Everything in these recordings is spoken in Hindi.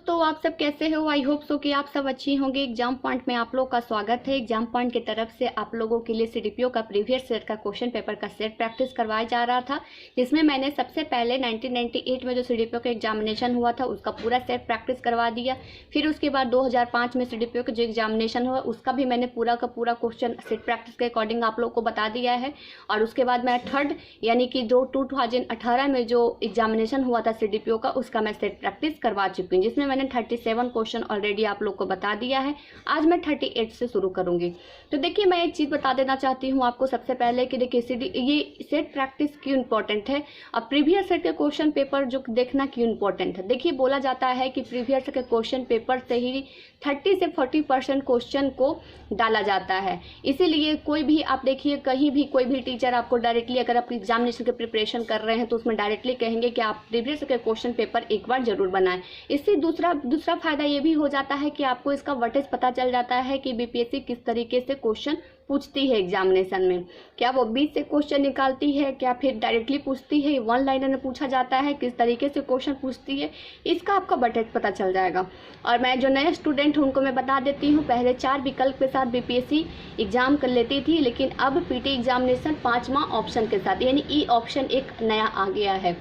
दोस्तों, आप सब कैसे हो। आई होप सो कि आप सब अच्छी होंगे। एग्जाम पॉइंट में आप लोग का स्वागत है। एग्जाम पॉइंट की तरफ से आप लोगों के लिए सीडीपीओ का प्रीवियस सेट का क्वेश्चन पेपर का सेट प्रैक्टिस करवाया जा रहा था, जिसमें मैंने सबसे पहले 1998 में जो सीडीपीओ का एग्जामिनेशन हुआ था उसका पूरा सेट प्रैक्टिस करवा दिया। फिर उसके बाद 2005 में सीडीपीओ का जो एग्जामिनेशन हुआ उसका भी मैंने पूरा का पूरा क्वेश्चन सेट प्रैक्टिस के अकॉर्डिंग आप लोग को बता दिया है। और उसके बाद मैं थर्ड यानी कि 2018 में जो एग्जामिनेशन हुआ था सीडीपीओ का उसका मैं सेट प्रैक्टिस करवा चुकी हूँ, जिसमें मैंने 37 क्वेश्चन ऑलरेडी आप लोग को बता दिया है। आज मैं 38 से शुरू करूंगी। तो देखिए, मैं एक चीज़ बता देना चाहती हूँ आपको सबसे पहले कि देखिए ये सेट प्रैक्टिस क्यों इंपॉर्टेंट है और प्रीवियस सेट के क्वेश्चन पेपर जो देखना क्यों इंपॉर्टेंट है। देखिए, बोला जाता है कि प्रीवियस सेट के क्वेश्चन पेपर से ही 30 से 40% क्वेश्चन को डाला जाता है। इसीलिए कोई भी आप देखिए, कहीं भी कोई भी टीचर आपको डायरेक्टली अगर आप एग्जामिनेशन की प्रिपरेशन कर रहे हैं तो उसमें डायरेक्टली कहेंगे कि आप प्रीवियस के क्वेश्चन पेपर एक बार जरूर बनाएं। इससे दूसरा फायदा ये भी हो जाता है कि आपको इसका वर्टेज पता चल जाता है कि बीपीएससी किस तरीके से क्वेश्चन पूछती है एग्जामिनेशन में। क्या वो 20 से क्वेश्चन निकालती है, क्या फिर डायरेक्टली पूछती है, वन लाइनर में पूछा जाता है, किस तरीके से क्वेश्चन पूछती है, इसका आपका वर्टेज पता चल जाएगा। और मैं जो नए स्टूडेंट हूँ उनको मैं बता देती हूँ, पहले 4 विकल्प के साथ बीपीएससी एग्जाम कर लेती थी, लेकिन अब पीटी एग्जामिनेशन 5वां ऑप्शन के साथ यानी ई ऑप्शन एक नया आ गया है।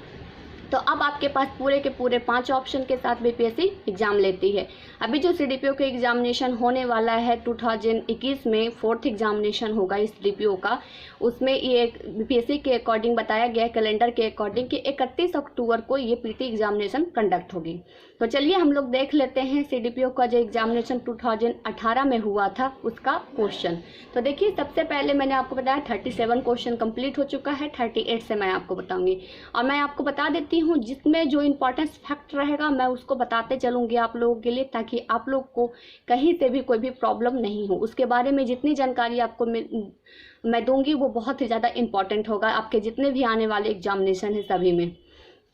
तो अब आपके पास पूरे के पूरे 5 ऑप्शन के साथ बीपीएससी एग्जाम लेती है। अभी जो सीडीपीओ का एग्जामिनेशन होने वाला है 2021 में 4th एग्जामिनेशन होगा इस सीडीपीओ का, उसमें ये बीपीएससी के अकॉर्डिंग बताया गया कैलेंडर के अकॉर्डिंग कि 31 अक्टूबर को ये पीटी एग्जामिनेशन कंडक्ट होगी। तो चलिए हम लोग देख लेते हैं सीडीपीओ का जो एग्जामिनेशन 2018 में हुआ था उसका क्वेश्चन। तो देखिए, सबसे पहले मैंने आपको बताया 37 क्वेश्चन कंप्लीट हो चुका है, 38 से मैं आपको बताऊंगी। और मैं आपको बता देती हूँ जिसमें जो इम्पोर्टेंस फैक्ट रहेगा मैं उसको बताते चलूंगी आप लोगों के लिए, ताकि आप लोग को कहीं से भी कोई भी प्रॉब्लम नहीं हो। उसके बारे में जितनी जानकारी आपको मैं दूंगी वो बहुत ही ज़्यादा इंपॉर्टेंट होगा आपके जितने भी आने वाले एग्जामिनेशन है सभी में।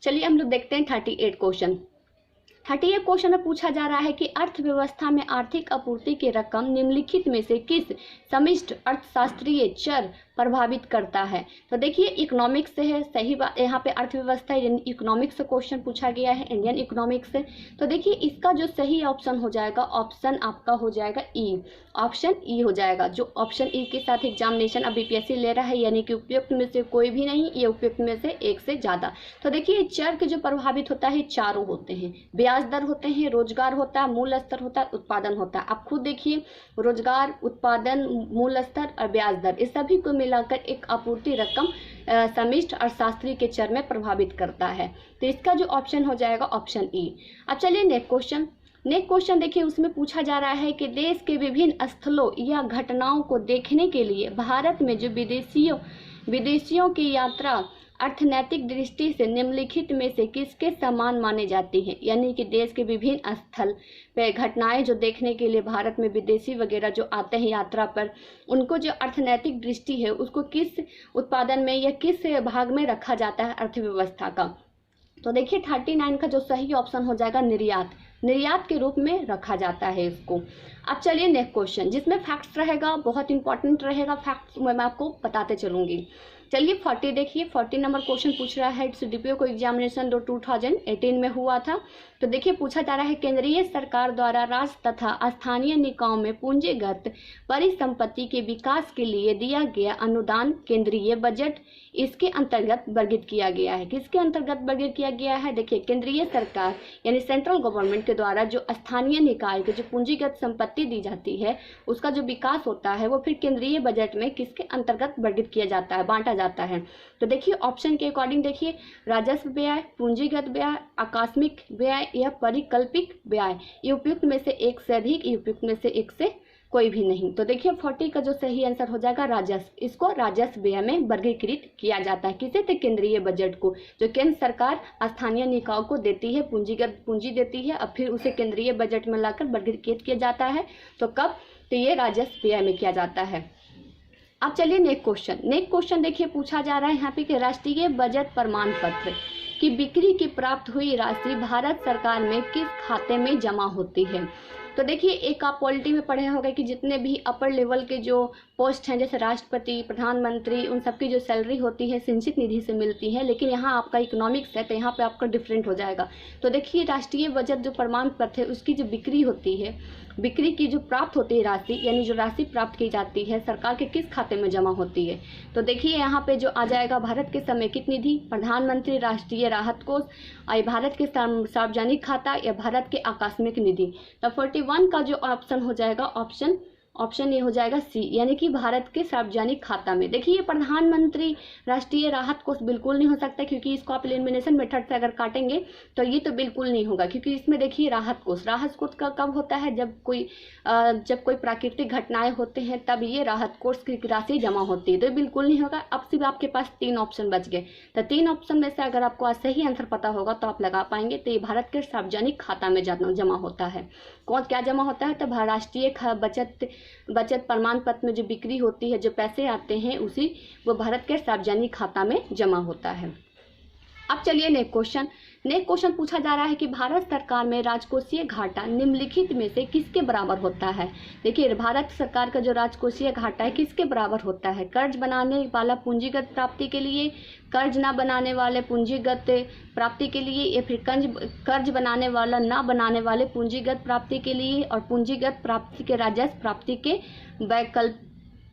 चलिए हम लोग देखते हैं 38 क्वेश्चन। 38 क्वेश्चन में पूछा जा रहा है कि अर्थव्यवस्था में आर्थिक आपूर्ति की रकम निम्नलिखित में से किस समष्टि अर्थशास्त्रीय चर प्रभावित करता है। तो देखिए, इकोनॉमिक्स से है, सही बात। यहाँ पे अर्थव्यवस्था इकोनॉमिक्स से क्वेश्चन पूछा गया है, इंडियन इकोनॉमिक्स से। तो देखिए, इसका जो सही ऑप्शन हो जाएगा, ऑप्शन आपका हो जाएगा ई, ऑप्शन ई हो जाएगा। जो ऑप्शन ई के साथ एग्जामिनेशन अब बीपीएससी ले रहा है, यानी कि उपयुक्त में से कोई भी नहीं, ये उपयुक्त में से एक से ज्यादा। तो देखिए, चर के जो प्रभावित होता है चारों होते हैं, ब्याज दर होते हैं, रोजगार होता है, मूल स्तर होता है, उत्पादन होता है। आप खुद देखिए, रोजगार, उत्पादन, मूल स्तर और ब्याज दर, इस सभी को मिलाकर एक आपूर्ति रकम समष्टि अर्थशास्त्री के चर में प्रभावित करता है। तो इसका जो ऑप्शन हो जाएगा ऑप्शन ई। अब चलिए नेक्स्ट क्वेश्चन देखिए, उसमें पूछा जा रहा है कि देश के विभिन्न स्थलों या घटनाओं को देखने के लिए भारत में जो विदेशियों की यात्रा अर्थनैतिक दृष्टि से निम्नलिखित में से किसके समान माने जाती हैं। यानी कि देश के विभिन्न स्थल पे घटनाएं जो देखने के लिए भारत में विदेशी वगैरह जो आते हैं यात्रा पर, उनको जो अर्थनैतिक दृष्टि है उसको किस उत्पादन में या किस भाग में रखा जाता है अर्थव्यवस्था का। तो देखिए, 39 का जो सही ऑप्शन हो जाएगा निर्यात के रूप में रखा जाता है इसको। अब चलिए नेक्स्ट क्वेश्चन, जिसमें फैक्ट्स रहेगा, बहुत इंपॉर्टेंट रहेगा, फैक्ट्स मैं आपको बताते चलूंगी। चलिए 40 देखिए, 40 नंबर क्वेश्चन पूछ रहा है सीडीपीओ को एग्जामिनेशन 2018 में हुआ था। तो देखिए, पूछा जा रहा है केंद्रीय सरकार द्वारा राज्य तथा स्थानीय निकायों में पूंजीगत परिसंपत्ति के विकास के लिए दिया गया अनुदान केंद्रीय बजट इसके अंतर्गत वर्गित किया गया है। किसके अंतर्गत वर्गित किया गया है? देखिए, केंद्रीय सरकार यानी सेंट्रल गवर्नमेंट के द्वारा जो स्थानीय निकाय को जो पूंजीगत संपत्ति दी जाती है उसका जो विकास होता है वो फिर केंद्रीय बजट में किसके अंतर्गत वर्गित किया जाता है, बांटा जाता है। तो देखिए, ऑप्शन के अकॉर्डिंग देखिए, राजस्व व्यय, पूंजीगत व्यय, आकस्मिक व्यय या परिकल्पित व्यय, ये उपयुक्त में से एक से अधिक, ये उपयुक्त में से एक से कोई भी नहीं। तो देखिए, 40 का जो सही आंसर हो जाएगा राजस्व। इसको राजस्व व्यय में वर्गीकृत किया जाता है। किसे? तो केंद्रीय बजट को, जो केंद्र सरकार स्थानीय निकायों को देती है, पूंजी देती है, अब फिर उसे केंद्रीय बजट में लाकर वर्गीकृत किया जाता है। तो कब? तो ये राजस्व व्यय में किया जाता है। अब चलिए नेक्स्ट क्वेश्चन देखिए, पूछा जा रहा है यहाँ पे कि राष्ट्रीय बजट प्रमाण पत्र की बिक्री की प्राप्त हुई राशि भारत सरकार में किस खाते में जमा होती है। तो देखिए, एक आप पॉलिटी में पढ़े होंगे कि जितने भी अपर लेवल के जो पोस्ट हैं, जैसे राष्ट्रपति, प्रधानमंत्री, उन सबकी जो सैलरी होती है सिंचित निधि से मिलती है, लेकिन यहाँ आपका इकोनॉमिक्स है तो यहाँ पे आपका डिफरेंट हो जाएगा। तो देखिए, राष्ट्रीय बजट जो प्रमाण पत्र है उसकी जो बिक्री होती है, बिक्री की जो प्राप्त होती है राशि, यानी जो राशि प्राप्त की जाती है सरकार के किस खाते में जमा होती है। तो देखिए, यहाँ पे जो आ जाएगा भारत के समेकित निधि, प्रधानमंत्री राष्ट्रीय राहत कोष, और भारत के सार्वजनिक खाता या भारत के आकस्मिक निधि। तो 41 का जो ऑप्शन हो जाएगा, ऑप्शन ये हो जाएगा सी, यानी कि भारत के सार्वजनिक खाता में। देखिए, प्रधानमंत्री राष्ट्रीय राहत कोष बिल्कुल नहीं हो सकता, क्योंकि इसको आप एलिमिनेशन मेथड से अगर काटेंगे तो ये तो बिल्कुल नहीं होगा, क्योंकि इसमें देखिए राहत कोष का कब होता है, जब कोई प्राकृतिक घटनाएं होते हैं तब ये राहत कोष की राशि जमा होती है, तो ये बिल्कुल नहीं होगा। अब सिर्फ आपके पास 3 ऑप्शन बच गए, तो 3 ऑप्शन में से अगर आपको आज सही आंसर पता होगा तो आप लगा पाएंगे। तो ये भारत के सार्वजनिक खाता में जमा होता है। कौन क्या जमा होता है, तो राष्ट्रीय बचत प्रमाण पत्र में जो बिक्री होती है, जो पैसे आते हैं, वो भारत के सार्वजनिक खाता में जमा होता है। अब चलिए नेक्स्ट क्वेश्चन पूछा जा रहा है कि भारत सरकार में राजकोषीय घाटा निम्नलिखित में से किसके बराबर होता है। देखिए, भारत सरकार का जो राजकोषीय घाटा है किसके बराबर होता है, कर्ज बनाने वाला पूंजीगत प्राप्ति के लिए, कर्ज ना बनाने वाले पूंजीगत प्राप्ति के लिए, या फिर कर्ज बनाने वाला ना बनाने वाले पूंजीगत प्राप्ति के लिए, और पूंजीगत प्राप्ति के राजस्व प्राप्ति के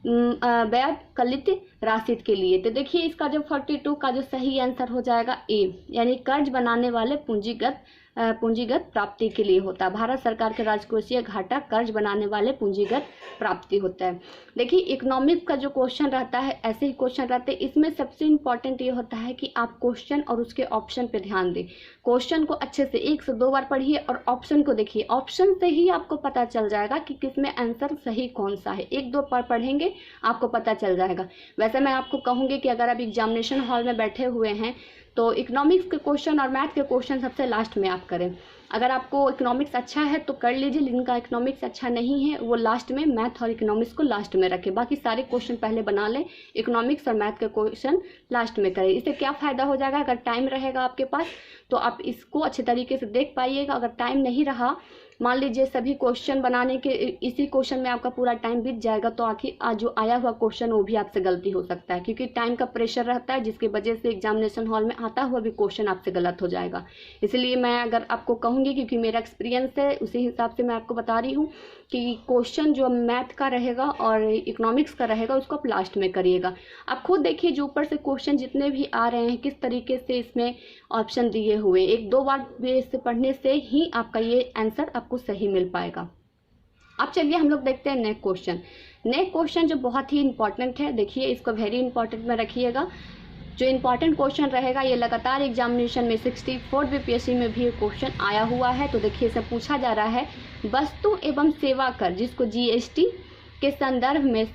वैकल्पिक राशि के लिए। तो देखिए, इसका जो 42 का जो सही आंसर हो जाएगा ए, यानी कर्ज बनाने वाले पूंजीगत प्राप्ति के लिए होता है। भारत सरकार के राजकोषीय घाटा कर्ज बनाने वाले पूंजीगत प्राप्ति होता है। देखिए, इकोनॉमिक्स का जो क्वेश्चन रहता है, ऐसे ही क्वेश्चन रहते हैं, इसमें सबसे इम्पॉर्टेंट ये होता है कि आप क्वेश्चन और उसके ऑप्शन पे ध्यान दें। क्वेश्चन को अच्छे से 1 से 2 बार पढ़िए और ऑप्शन को देखिए। ऑप्शन से ही आपको पता चल जाएगा कि किसमें आंसर सही कौन सा है। 1-2 बार पढ़ेंगे आपको पता चल जाएगा। वैसे मैं आपको कहूँगी कि अगर आप एग्जामिनेशन हॉल में बैठे हुए हैं तो इकोनॉमिक्स के क्वेश्चन और मैथ के क्वेश्चन सबसे लास्ट में आप करें। अगर आपको इकोनॉमिक्स अच्छा है तो कर लीजिए, जिनका इकोनॉमिक्स अच्छा नहीं है वो लास्ट में मैथ और इकोनॉमिक्स को लास्ट में रखें। बाकी सारे क्वेश्चन पहले बना लें, इकोनॉमिक्स और मैथ के क्वेश्चन लास्ट में करें। इससे क्या फ़ायदा हो जाएगा, अगर टाइम रहेगा आपके पास तो आप इसको अच्छे तरीके से देख पाइएगा। अगर टाइम नहीं रहा, मान लीजिए सभी क्वेश्चन बनाने के इसी क्वेश्चन में आपका पूरा टाइम बीत जाएगा, तो आखिर आज जो आया हुआ क्वेश्चन वो भी आपसे गलती हो सकता है, क्योंकि टाइम का प्रेशर रहता है, जिसकी वजह से एग्जामिनेशन हॉल में आता हुआ भी क्वेश्चन आपसे गलत हो जाएगा। इसलिए मैं अगर आपको कहूँगी, क्योंकि मेरा एक्सपीरियंस है उसी हिसाब से मैं आपको बता रही हूँ कि क्वेश्चन जो मैथ का रहेगा और इकोनॉमिक्स का रहेगा उसको आप लास्ट में करिएगा। आप खुद देखिए, जो ऊपर से क्वेश्चन जितने भी आ रहे हैं किस तरीके से इसमें ऑप्शन दिए हुए, 1-2 बार बेस से पढ़ने से ही आपका ये आंसर आपको सही मिल पाएगा। अब चलिए हम लोग देखते हैं नेक्स्ट क्वेश्चन जो बहुत ही इंपॉर्टेंट है। देखिए, इसको वेरी इंपॉर्टेंट में रखिएगा। जो इंपॉर्टेंट क्वेश्चन रहेगा ये लगातार एग्जामिनेशन में 64 बीपीएससी में भी क्वेश्चन आया हुआ है। तो देखिए, इसे पूछा जा रहा है वस्तु एवं सेवा कर, जिसको जीएसटी के संदर्भ में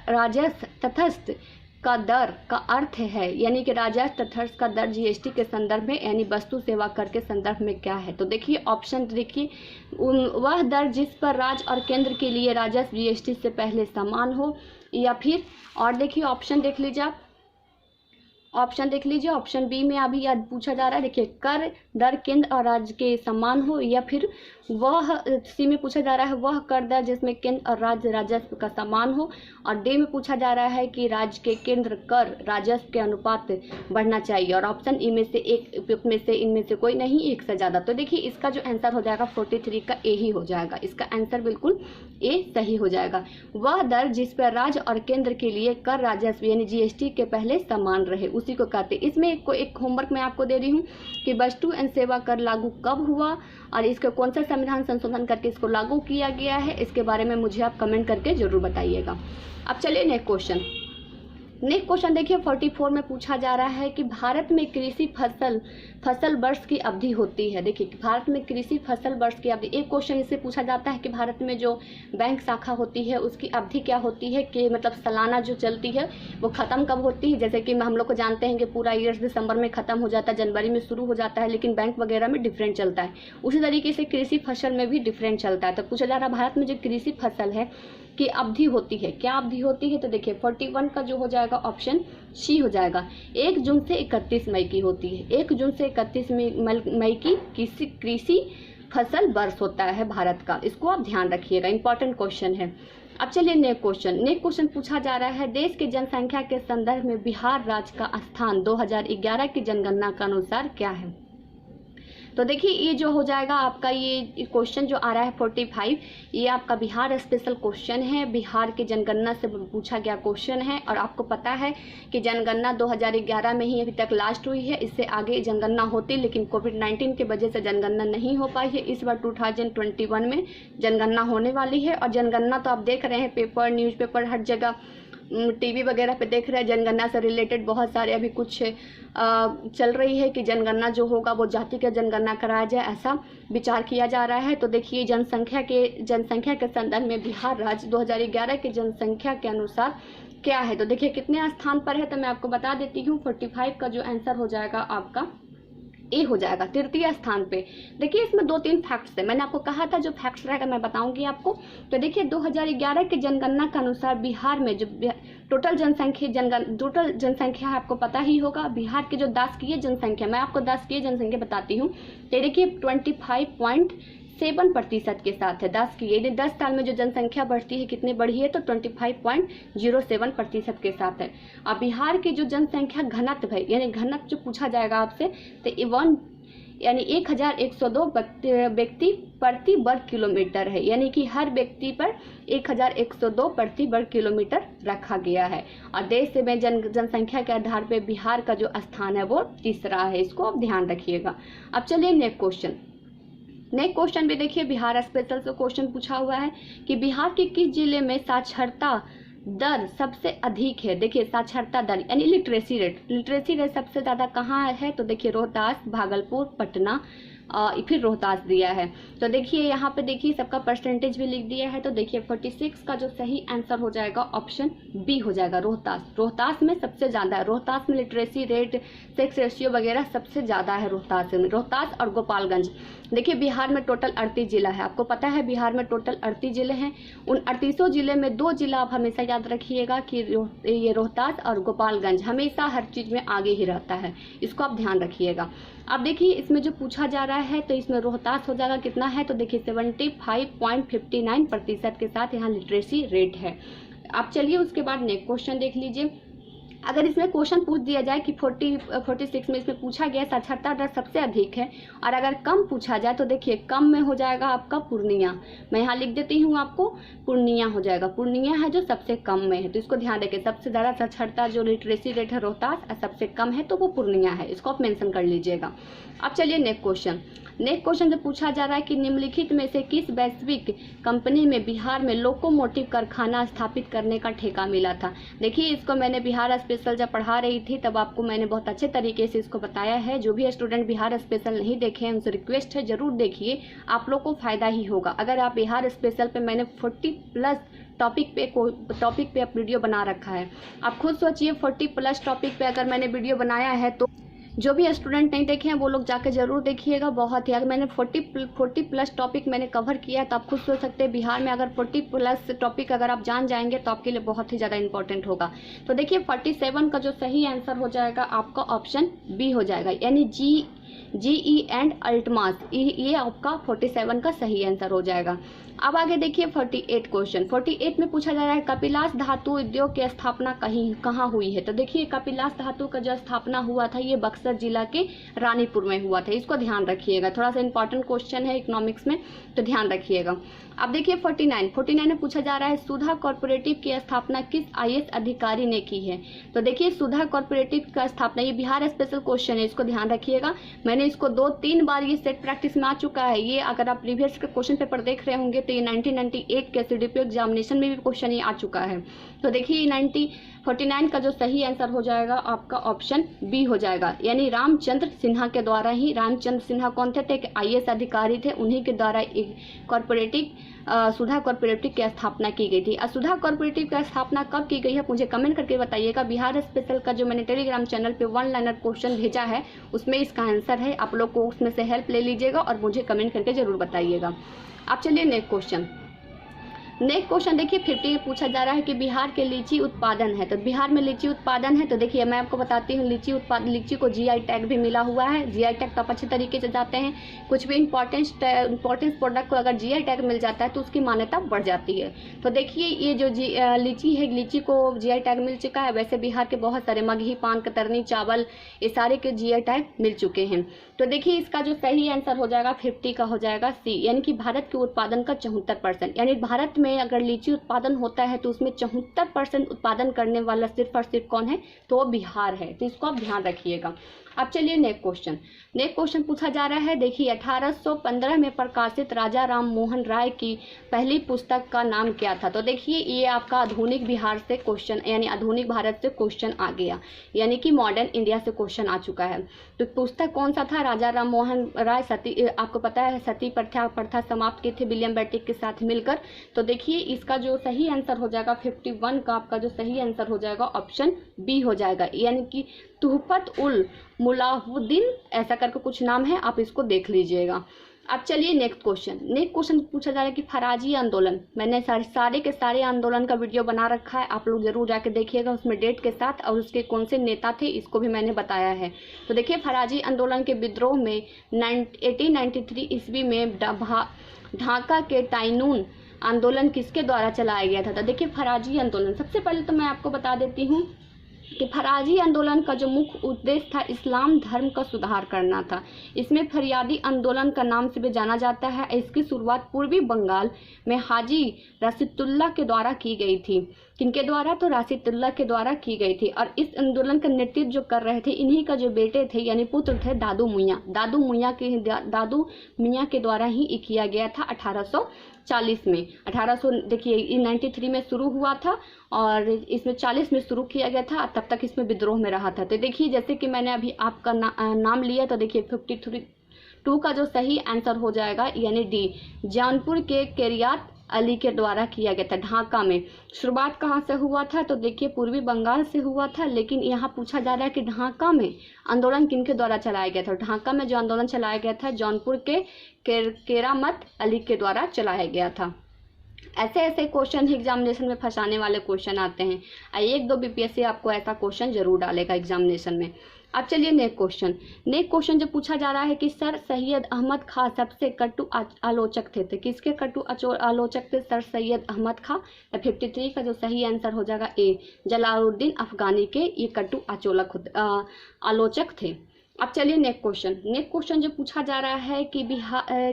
राजस्व तटस्थ का दर का अर्थ है, यानी कि राजस्व तटस्थ का दर जीएसटी के संदर्भ में, यानी वस्तु सेवा कर के संदर्भ में क्या है। तो देखिए, ऑप्शन देखिए, वह दर जिस पर राज्य और केंद्र के लिए राजस्व जीएसटी से पहले समान हो, या फिर और देखिए ऑप्शन देख लीजिए आप, ऑप्शन देख लीजिए। ऑप्शन बी में अभी आज पूछा जा रहा है, देखिए, कर दर केंद्र और राज्य के समान हो, या फिर वह सी में पूछा जा रहा है वह कर दर जिसमें केंद्र और राज्य राजस्व का समान हो, और डी में पूछा जा रहा है कि राज्य के केंद्र कर राजस्व के अनुपात बढ़ना चाहिए, और ऑप्शन ई में से एक उपयुक्त में से इनमें से कोई नहीं, एक से ज़्यादा। तो देखिए, इसका जो आंसर हो जाएगा 43 का ए ही हो जाएगा। इसका आंसर बिल्कुल ए सही हो जाएगा। वह दर जिस पर राज्य और केंद्र के लिए कर राजस्व यानी जीएसटी के पहले समान रहे, उसी को कहते हैं। इसमें एक होमवर्क मैं आपको दे रही हूँ कि वस्तु एवं सेवा कर लागू कब हुआ और इसका कौन सा संविधान संशोधन करके इसको लागू किया गया है, इसके बारे में मुझे आप कमेंट करके जरूर बताइएगा। अब चलिए नेक्स्ट क्वेश्चन देखिए, 44 में पूछा जा रहा है कि भारत में कृषि फसल वर्ष की अवधि होती है। देखिए, भारत में कृषि फसल वर्ष की अवधि, एक क्वेश्चन इससे पूछा जाता है कि भारत में जो बैंक शाखा होती है उसकी अवधि क्या होती है, कि मतलब सालाना जो चलती है वो ख़त्म कब होती है। जैसे कि हम लोग को जानते हैं कि पूरा ईयर दिसंबर में ख़त्म हो जाता है, जनवरी में शुरू हो जाता है, लेकिन बैंक वगैरह में डिफरेंट चलता है। उसी तरीके से कृषि फसल में भी डिफरेंट चलता है। तो पूछा जा रहा है भारत में जो कृषि फसल है की अवधि होती है, क्या अवधि होती है। तो देखिए, 41 का जो हो जाएगा ऑप्शन सी हो जाएगा। 1 जून से 31 मई की होती है। 1 जून से 31 मई की कृषि फसल वर्ष होता है भारत का, इसको आप ध्यान रखिएगा, इंपॉर्टेंट क्वेश्चन है। अब चलिए नेक्स्ट क्वेश्चन पूछा जा रहा है, देश की जनसंख्या के संदर्भ में बिहार राज्य का स्थान 2011 की जनगणना के अनुसार क्या है। तो देखिए ये जो हो जाएगा आपका, ये क्वेश्चन जो आ रहा है 45, ये आपका बिहार स्पेशल क्वेश्चन है, बिहार की जनगणना से पूछा गया क्वेश्चन है। और आपको पता है कि जनगणना 2011 में ही अभी तक लास्ट हुई है, इससे आगे जनगणना होती, लेकिन कोविड-19 की वजह से जनगणना नहीं हो पाई है। इस बार 2021 में जनगणना होने वाली है। और जनगणना तो आप देख रहे हैं, पेपर, न्यूज़पेपर, हर जगह, टीवी वगैरह पे देख रहे हैं, जनगणना से रिलेटेड बहुत सारे अभी कुछ चल रही है कि जनगणना जो होगा वो जाति का जनगणना कराया जाए, ऐसा विचार किया जा रहा है। तो देखिए जनसंख्या के संदर्भ में बिहार राज्य 2011 की जनसंख्या के अनुसार क्या है। तो देखिए कितने स्थान पर है, तो मैं आपको बता देती हूँ। 45 का जो आंसर हो जाएगा आपका ए हो जाएगा, तृतीय स्थान पे। देखिए इसमें 2-3 फैक्ट्स है, मैंने आपको कहा था जो फैक्ट्स रहेगा मैं बताऊंगी आपको। तो देखिए 2011 की जनगणना के अनुसार बिहार में जो टोटल जनसंख्या है, आपको पता ही होगा, बिहार की जो दासकीय जनसंख्या, मैं आपको दासकीय जनसंख्या बताती हूँ। तो देखिए 25.7% के साथ है दासकीय, यदि 10 साल में जो जनसंख्या बढ़ती है कितनी बढ़ी है, तो 25.07% के साथ है। अब बिहार की जो जनसंख्या घनत्व है, यानी घनत्व जो पूछा जाएगा आपसे, तो 1102 व्यक्ति प्रति वर्ग किलोमीटर है, यानी कि हर व्यक्ति पर 1102 प्रति वर्ग किलोमीटर रखा गया है। और देश में जनसंख्या के आधार पर बिहार का जो स्थान है वो तीसरा है, इसको आप ध्यान रखिएगा। अब चलिए नेक्स्ट क्वेश्चन भी देखिए, बिहार स्पेशल से क्वेश्चन पूछा हुआ है कि बिहार के किस जिले में साक्षरता दर सबसे अधिक है। देखिए साक्षरता दर यानी लिटरेसी रेट सबसे ज़्यादा कहाँ है, तो देखिए रोहतास, भागलपुर, पटना, फिर रोहतास दिया है। तो देखिए यहाँ पे देखिए सबका परसेंटेज भी लिख दिया है। तो देखिए 46 का जो सही आंसर हो जाएगा ऑप्शन बी हो जाएगा, रोहतास में सबसे ज़्यादा है। रोहतास में लिटरेसी रेट, सेक्स रेशियो वगैरह सबसे ज़्यादा है रोहतास और गोपालगंज। देखिए बिहार में टोटल 38 जिला है, आपको पता है बिहार में टोटल 38 जिले हैं। उन 38 जिले में 2 जिला आप हमेशा याद रखिएगा कि ये रोहतास और गोपालगंज हमेशा हर चीज़ में आगे ही रहता है, इसको आप ध्यान रखिएगा। अब देखिए इसमें जो पूछा जा रहा है, तो इसमें रोहतास हो जाएगा कितना है, तो देखिए 75.59% के साथ यहाँ लिटरेसी रेट है। आप चलिए उसके बाद नेक्स्ट क्वेश्चन देख लीजिए। अगर इसमें क्वेश्चन पूछ दिया जाए कि 46 में इसमें पूछा गया साक्षरता दर सबसे अधिक है, और अगर कम पूछा जाए तो देखिए कम में हो जाएगा आपका पूर्णिया। मैं यहाँ लिख देती हूँ आपको, पूर्णिया हो जाएगा, पूर्णिया है जो सबसे कम में है। तो इसको ध्यान रखें, सबसे ज़्यादा साक्षरता जो लिटरेसी रेट है रोहतास, और सबसे कम है तो वो पूर्णिया है, इसको आप मेंशन कर लीजिएगा। अब चलिए नेक्स्ट क्वेश्चन जो पूछा जा रहा है कि निम्नलिखित में से किस वैश्विक कंपनी में बिहार में लोकोमोटिव कारखाना स्थापित करने का ठेका मिला था। देखिए इसको मैंने बिहार स्पेशल जब पढ़ा रही थी तब आपको मैंने बहुत अच्छे तरीके से इसको बताया है। जो भी स्टूडेंट बिहार स्पेशल नहीं देखे हैं उनसे रिक्वेस्ट है जरूर देखिए, आप लोग को फायदा ही होगा। अगर आप बिहार स्पेशल पे मैंने 40+ टॉपिक पे आप वीडियो बना रखा है, आप खुद सोचिए 40+ टॉपिक पे अगर मैंने वीडियो बनाया है, तो जो भी स्टूडेंट नहीं देखे हैं वो लोग जाके जरूर देखिएगा। बहुत ही, अगर मैंने 40+ टॉपिक मैंने कवर किया है तो आप खुद सोच सकते हैं बिहार में अगर 40+ टॉपिक अगर आप जान जाएंगे तो आपके लिए बहुत ही ज़्यादा इंपॉर्टेंट होगा। तो देखिए 47 का जो सही आंसर हो जाएगा आपका ऑप्शन बी हो जाएगा, यानी GE एंड अल्टमास, ये आपका 47 का सही आंसर हो जाएगा। अब आगे देखिए 48 में पूछा जा रहा है कपिलास धातु उद्योग की स्थापना कहाँ हुई है। तो देखिए कपिलास धातु का जो स्थापना हुआ था ये बक्सर जिला के रानीपुर में हुआ था, इसको ध्यान रखिएगा। थोड़ा सा इंपॉर्टेंट क्वेश्चन है इकोनॉमिक्स में, तो ध्यान रखिएगा। अब देखिए 49 में पूछा जा रहा है सुधा कॉर्पोरेटिव की स्थापना किस IAS अधिकारी ने की है। तो देखिए सुधा कॉर्पोरेटिव का स्थापना, ये बिहार स्पेशल क्वेश्चन है, इसको ध्यान रखिएगा। मैंने इसको 2-3 बार ये सेट प्रैक्टिस में आ चुका है। ये अगर आप प्रीवियस के क्वेश्चन पेपर देख रहे होंगे तो ये 1998 के CDPO एग्जामिनेशन में भी क्वेश्चन ये आ चुका है। तो देखिए 49 का जो सही आंसर हो जाएगा आपका ऑप्शन बी हो जाएगा, यानी रामचंद्र सिन्हा के द्वारा ही। रामचंद्र सिन्हा कौन थे, एक IAS अधिकारी थे, उन्हीं के द्वारा एक सुधा कॉर्पोरेटिव की स्थापना की गई थी। सुधा कॉर्पोरेटिव की स्थापना कब की गई है मुझे कमेंट करके बताइएगा। बिहार स्पेशल का जो मैंने टेलीग्राम चैनल पे 1-लाइनर क्वेश्चन भेजा है उसमें इसका आंसर है, आप लोग को उसमें से हेल्प ले लीजिएगा और मुझे कमेंट करके जरूर बताइएगा। अब चलिए नेक्स्ट नेक्स्ट क्वेश्चन देखिए 50 में पूछा जा रहा है कि बिहार के लीची उत्पादन है, तो बिहार में लीची उत्पादन है, तो देखिए मैं आपको बताती हूँ लीची को जीआई टैग भी मिला हुआ है। जीआई टैग तब अच्छे तरीके से जाते हैं, कुछ भी इंपॉर्टेंस प्रोडक्ट को अगर जीआई टैग मिल जाता है तो उसकी मान्यता बढ़ जाती है। तो देखिए ये जो लीची है, लीची को जीआई टैग मिल चुका है। वैसे बिहार के बहुत सारे मगही, पान, कतरनी, चावल, ये सारे के जीआई टैग मिल चुके हैं। तो देखिए इसका जो सही आंसर हो जाएगा 50 का हो जाएगा सी, यानी कि भारत के उत्पादन का 74%, यानी भारत में अगर लीची उत्पादन होता है तो उसमें 74% उत्पादन करने वाला सिर्फ और सिर्फ कौन है, तो वो बिहार है। तो इसको आप ध्यान रखिएगा। अब चलिए नेक्स्ट क्वेश्चन पूछा जा रहा है। देखिए 1815 में प्रकाशित राजा राम मोहन राय की पहली पुस्तक का नाम क्या था। तो देखिए ये आपका आधुनिक बिहार से क्वेश्चन, यानी आधुनिक भारत से क्वेश्चन आ गया, यानी कि मॉडर्न इंडिया से क्वेश्चन आ चुका है। तो पुस्तक कौन सा था, राजा राम मोहन राय सती, आपको पता है सती प्रथा समाप्त की थी विलियम बेंटिक के साथ मिलकर। तो देखिए इसका जो सही आंसर हो जाएगा 51 का, आपका जो सही आंसर हो जाएगा ऑप्शन बी हो जाएगा, यानी कि तुहफत उल मुलाहुद्दीन, ऐसा करके कुछ नाम है, आप इसको देख लीजिएगा। अब चलिए नेक्स्ट क्वेश्चन पूछा जा रहा है कि फराजी आंदोलन, मैंने सारे के सारे आंदोलन का वीडियो बना रखा है, आप लोग जरूर जाके देखिएगा, उसमें डेट के साथ और उसके कौन से नेता थे इसको भी मैंने बताया है। तो देखिए फराजी आंदोलन के विद्रोह में 1893 ईस्वी में ढाका के टाइनून आंदोलन किसके द्वारा चलाया गया था। तो देखिए फराजी आंदोलन, सबसे पहले तो मैं आपको बता देती हूँ कि फराजी आंदोलन का जो मुख्य उद्देश्य था इस्लाम धर्म का सुधार करना था। इसमें फरियादी आंदोलन का नाम से भी जाना जाता है। इसकी शुरुआत पूर्वी बंगाल में हाजी राशिदुल्लाह के द्वारा की गई थी। किनके द्वारा, तो राशिदुल्लाह के द्वारा की गई थी। और इस आंदोलन का नेतृत्व जो कर रहे थे, इन्हीं का जो बेटे थे यानी पुत्र थे दादू मियाँ के द्वारा ही किया गया था 1840 में। 93 में शुरू हुआ था और इसमें 40 में शुरू किया गया था, तब तक इसमें विद्रोह में रहा था। तो देखिए जैसे कि मैंने अभी आपका नाम लिया, तो देखिए 52 का जो सही आंसर हो जाएगा यानी डी, जौनपुर के केरियात अली के द्वारा किया गया था ढाका में। शुरुआत कहाँ से हुआ था, तो देखिए पूर्वी बंगाल से हुआ था, लेकिन यहाँ पूछा जा रहा है कि ढाका में आंदोलन किनके द्वारा चलाया गया था। ढाका में जो आंदोलन चलाया गया था जौनपुर के केरामत अली के द्वारा चलाया गया था। ऐसे क्वेश्चन एग्जामिनेशन में फंसाने वाले क्वेश्चन आते हैं, 1-2 बीपीएससी आपको ऐसा क्वेश्चन जरूर डालेगा एग्जामिनेशन में। अब चलिए नेक्स्ट क्वेश्चन जो पूछा जा रहा है कि सर सैयद अहमद खां सबसे कटु आलोचक थे। तो किसके कटु आलोचक थे सर सैयद अहमद खां। 53 का जो सही आंसर हो जाएगा ए, जलालुद्दीन अफगानी के ये कटु आलोचक थे। अब चलिए नेक्स्ट क्वेश्चन जो पूछा जा रहा है कि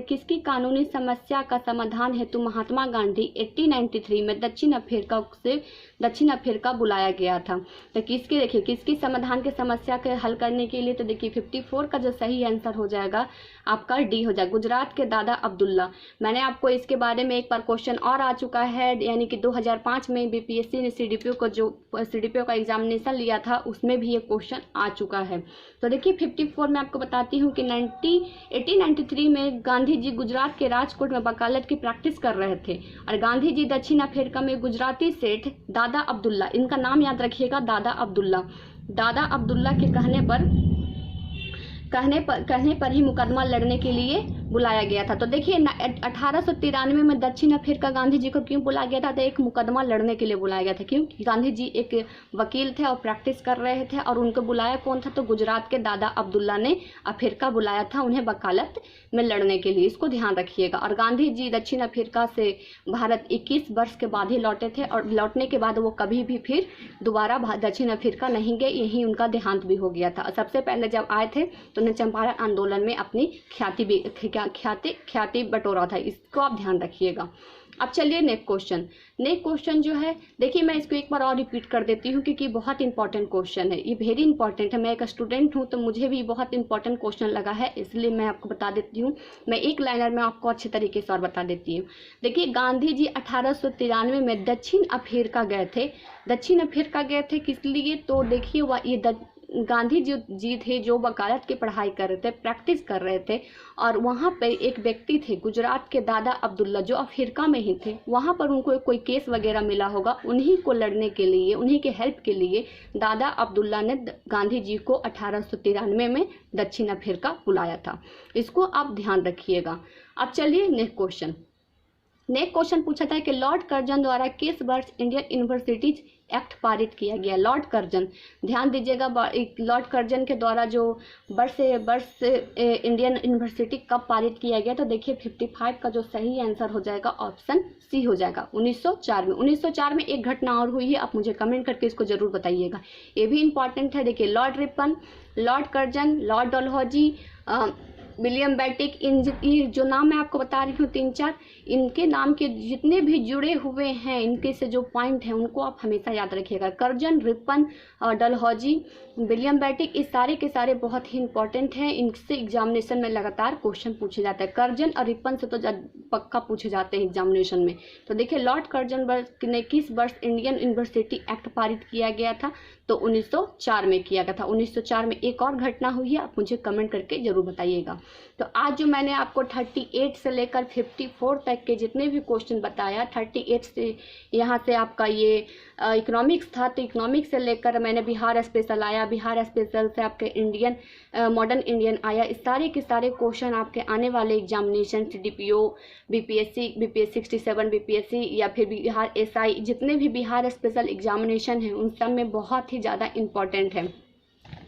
किसकी कानूनी समस्या का समाधान हेतु महात्मा गांधी 1893 में दक्षिण अफ्रीका बुलाया गया था। तो किसकी समाधान के समस्या के हल करने के लिए, तो देखिए 54 का जो सही आंसर हो जाएगा आपका डी हो जाएगा, गुजरात के दादा अब्दुल्ला। मैंने आपको इसके बारे में एक बार क्वेश्चन और आ चुका है, यानी कि 2005 में बीपीएससी ने सीडीपीओ का एग्जामिनेशन लिया था, उसमें भी ये क्वेश्चन आ चुका है। तो देखिए 54 में आपको बताती हूँ कि 1893 में गांधी जी गुजरात के राजकोट में वकालत की प्रैक्टिस कर रहे थे और गांधी जी दक्षिण अफ्रीका में गुजराती सेठ दादा अब्दुल्ला, इनका नाम याद रखिएगा, दादा अब्दुल्ला के कहने पर ही मुकदमा लड़ने के लिए बुलाया गया था। तो देखिए 1893 में दक्षिण अफ्रीका गांधी जी को क्यों बुलाया गया था, तो एक मुकदमा लड़ने के लिए बुलाया गया था। क्योंकि गांधी जी एक वकील थे और प्रैक्टिस कर रहे थे और उनको बुलाया कौन था, तो गुजरात के दादा अब्दुल्ला ने अफ्रीका बुलाया था उन्हें वकालत में लड़ने के लिए, इसको ध्यान रखिएगा। और गांधी जी दक्षिण अफ्रीका से भारत 21 वर्ष के बाद ही लौटे थे और लौटने के बाद वो कभी भी फिर दोबारा दक्षिण अफ्रीका नहीं गए, यहीं उनका देहांत भी हो गया था। सबसे पहले जब आए थे तो उन्हें चंपारण आंदोलन में अपनी ख्याति बटोरा था, इसको आप ध्यान रखिएगा। अब चलिए नेक्स्ट क्वेश्चन जो है, देखिए मैं इसको एक बार और रिपीट कर देती हूँ क्योंकि बहुत इंपॉर्टेंट क्वेश्चन है, ये वेरी इंपॉर्टेंट है। मैं एक स्टूडेंट हूँ तो मुझे भी बहुत इंपॉर्टेंट क्वेश्चन लगा है, इसलिए मैं आपको बता देती हूँ। मैं एक लाइनर में आपको अच्छे तरीके से और बता देती हूँ। देखिए गांधी जी 1893 में दक्षिण अफ्रीका गए थे किस लिए, तो देखिए ये गांधी जी थे जो वकालत की पढ़ाई कर रहे थे, प्रैक्टिस कर रहे थे, और वहाँ पे एक व्यक्ति थे गुजरात के दादा अब्दुल्ला जो अफ्रीका में ही थे। वहाँ पर उनको कोई केस वगैरह मिला होगा, उन्हीं को लड़ने के लिए, उन्हीं के हेल्प के लिए दादा अब्दुल्ला ने गांधी जी को 1893 में दक्षिण अफ्रीका बुलाया था, इसको आप ध्यान रखिएगा। अब चलिए नेक्स्ट नेक्स्ट क्वेश्चन पूछा था कि लॉर्ड कर्जन द्वारा किस वर्ष इंडियन यूनिवर्सिटीज एक्ट पारित किया गया। लॉर्ड कर्जन, ध्यान दीजिएगा, लॉर्ड कर्जन के द्वारा जो वर्ष इंडियन यूनिवर्सिटी कब पारित किया गया, तो देखिए 55 का जो सही आंसर हो जाएगा ऑप्शन सी हो जाएगा, 1904 में। 1904 में एक घटना और हुई है, आप मुझे कमेंट करके इसको जरूर बताइएगा, ये भी इंपॉर्टेंट है। देखिए Lord Ripon, Lord Curzon, Lord Dalhousie, William Bentinck, इन जो नाम मैं आपको बता रही हूँ 3-4, इनके नाम के जितने भी जुड़े हुए हैं, इनके से जो पॉइंट हैं उनको आप हमेशा याद रखिएगा। Curzon, Ripon, Dalhousie, William Bentinck, इस सारे के सारे बहुत ही इंपॉर्टेंट हैं, इनसे एग्जामिनेशन में लगातार क्वेश्चन पूछे जाते हैं। कर्जन और रिपन से तो पक्का पूछे जाते हैं एग्जामिनेशन में। तो देखिए लॉर्ड कर्जन ने किस वर्ष इंडियन यूनिवर्सिटी एक्ट पारित किया गया था, तो 1904 में किया गया था। 1904 में एक और घटना हुई है, आप मुझे कमेंट करके जरूर बताइएगा। तो आज जो मैंने आपको 38 से लेकर 54 तक के जितने भी क्वेश्चन बताया, 38 से यहाँ से आपका ये इकोनॉमिक्स था, तो इकोनॉमिक्स से लेकर मैंने बिहार स्पेशल आया, बिहार स्पेशल से आपके इंडियन मॉडर्न इंडियन आया, इस सारे के सारे क्वेश्चन आपके आने वाले एग्जामिनेशन CDPO, BPSC 67 BPSC या फिर बिहार SI, जितने भी बिहार स्पेशल एग्जामिनेशन हैं उन सब में बहुत ही ज़्यादा इम्पॉर्टेंट है,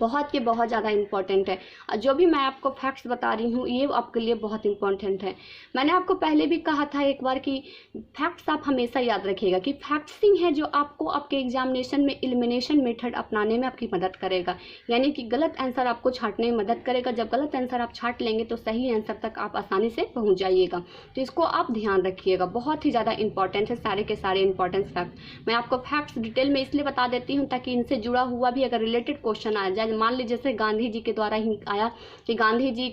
बहुत ज़्यादा इंपॉर्टेंट है। जो भी मैं आपको फैक्ट्स बता रही हूँ ये आपके लिए बहुत इंपॉर्टेंट है। मैंने आपको पहले भी कहा था एक बार कि फैक्ट्स आप हमेशा याद रखिएगा कि फैक्ट्सिंग है जो आपको आपके एग्जामिनेशन में एलिमिनेशन मेथड अपनाने में आपकी मदद करेगा, यानी कि गलत आंसर आपको छांटने में मदद करेगा। जब गलत आंसर आप छांट लेंगे तो सही आंसर तक आप आसानी से पहुँच जाइएगा, तो इसको आप ध्यान रखिएगा, बहुत ही ज़्यादा इंपॉर्टेंट है सारे के सारे इंपॉर्टेंट फैक्ट। मैं आपको फैक्ट्स डिटेल में इसलिए बता देती हूँ ताकि इनसे जुड़ा हुआ भी अगर रिलेटेड क्वेश्चन आ जाए, मान लीजिए जैसे गांधी जी के द्वारा ही आया कि गांधी जी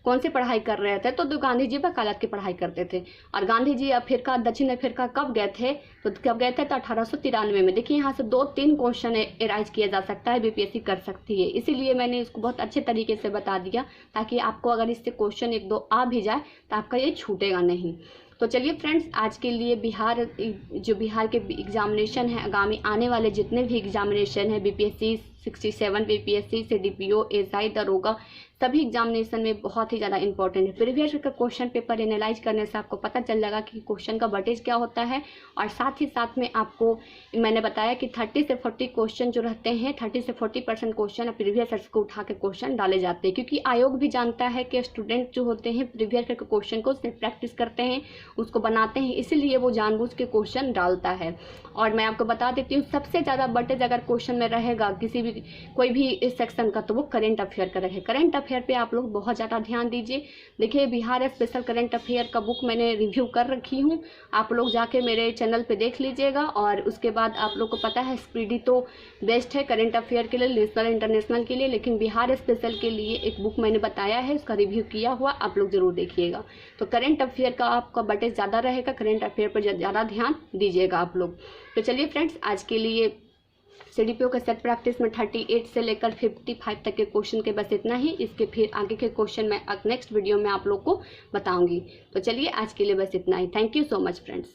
कौन सी पढ़ाई कर रहे थे, तो गांधी जी वकालत की पढ़ाई करते थे। और गांधी जी अफ्रीका, दक्षिण अफ्रीका कब गए थे, तो कब गए थे, तो 1893 में। देखिए यहाँ से 2-3 क्वेश्चन एराइज किया जा सकता है, BPSC कर सकती है, इसीलिए मैंने इसको बहुत अच्छे तरीके से बता दिया ताकि आपको अगर इससे क्वेश्चन 1-2 आ भी जाए तो आपका ये छूटेगा नहीं। तो चलिए फ्रेंड्स, आज के लिए बिहार के एग्जामिनेशन है, आगामी आने वाले जितने भी एग्जामिनेशन है, BPSC 67 BPSC, CDPO, SI, दरोगा, सभी एग्जामिनेशन में बहुत ही ज़्यादा इंपॉर्टेंट है। प्रीवियस का क्वेश्चन पेपर एनालाइज करने से आपको पता चल जाएगा कि क्वेश्चन का वेटेज क्या होता है, और साथ ही साथ में आपको मैंने बताया कि 30 से 40 क्वेश्चन जो रहते हैं, 30 से 40% क्वेश्चन प्रीवियस को उठा के क्वेश्चन डाले जाते हैं, क्योंकि आयोग भी जानता है कि स्टूडेंट जो होते हैं प्रीवियस के क्वेश्चन को प्रैक्टिस करते हैं, उसको बनाते हैं, इसीलिए वो जानबूझ के क्वेश्चन डालता है। और मैं आपको बता देती हूँ सबसे ज़्यादा वेटेज अगर क्वेश्चन में रहेगा किसी भी कोई भी इस सेक्शन का, तो वो करेंट अफेयर का रहेगा। करेंट अफेयर पे आप लोग बहुत ज़्यादा ध्यान दीजिए। देखिए बिहार स्पेशल करेंट अफेयर का बुक मैंने रिव्यू कर रखी हूँ, आप लोग जाके मेरे चैनल पे देख लीजिएगा। और उसके बाद आप लोग को पता है स्पीडी तो बेस्ट है करेंट अफेयर के लिए, नेशनल इंटरनेशनल के लिए, लेकिन बिहार स्पेशल के लिए एक बुक मैंने बताया है, उसका रिव्यू किया हुआ, आप लोग जरूर देखिएगा। तो करेंट अफेयर का आपका वेटेज ज़्यादा रहेगा, करेंट अफेयर पर ज़्यादा ध्यान दीजिएगा आप लोग। तो चलिए फ्रेंड्स, आज के लिए CDPO का सेट प्रैक्टिस में 38 से लेकर 55 तक के क्वेश्चन के बस इतना ही। इसके फिर आगे के क्वेश्चन मैं नेक्स्ट वीडियो में आप लोग को बताऊंगी। तो चलिए आज के लिए बस इतना ही। Thank you so much friends.